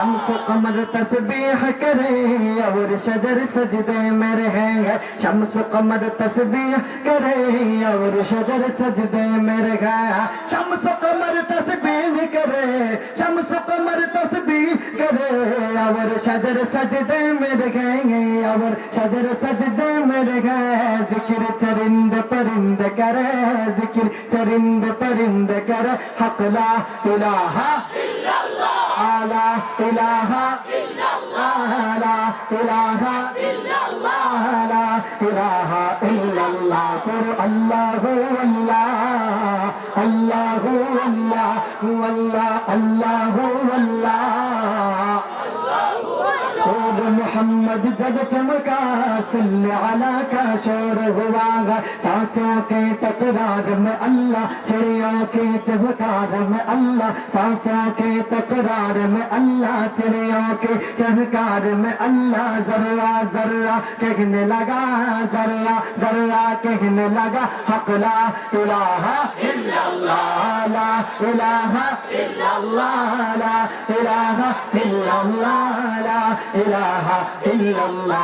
शम्स कमर तस्बीह करे और शजर सजदे में रहेंगे। शम्स कमर तस्बीह करे और शजर सजदे में रहेगा। शम्स कमर तस्बीह करे, शम्स कमर तस्बीह करे और शजर सजदे में रहेंगे और शजर सजदे में रहेगा। जिक्र चरिंद परिंद करे, जिक्र चरिंद परिंद करे। हक ला इलाहा ला इलाहा इल्लल्लाह, ला इलाहा इल्लल्लाह, ला इलाहा इल्लल्लाह। फिर अल्लाहु अल्लाह, अल्लाहु अल्लाह, अल्लाह अल्लाहु अल्लाह। और मोहम्मद जब चमका सल्ले अला का शोर हुआ। सांसों के तकरार में अल्लाह, चिड़ियों के चहकार में अल्लाह, सांसों के तकरार में अल्लाह, चिड़ियों के चहकार में अल्लाह। जर्रा जर्रा कहने लगा, जर्रा जर्रा कहने लगा। हक ला इलाहा इल्लल्लाह, ला इलाहा इल्लल्लाह, ला इलाहा इल्लल्लाह, ला इलाहा इल्लल्लाह।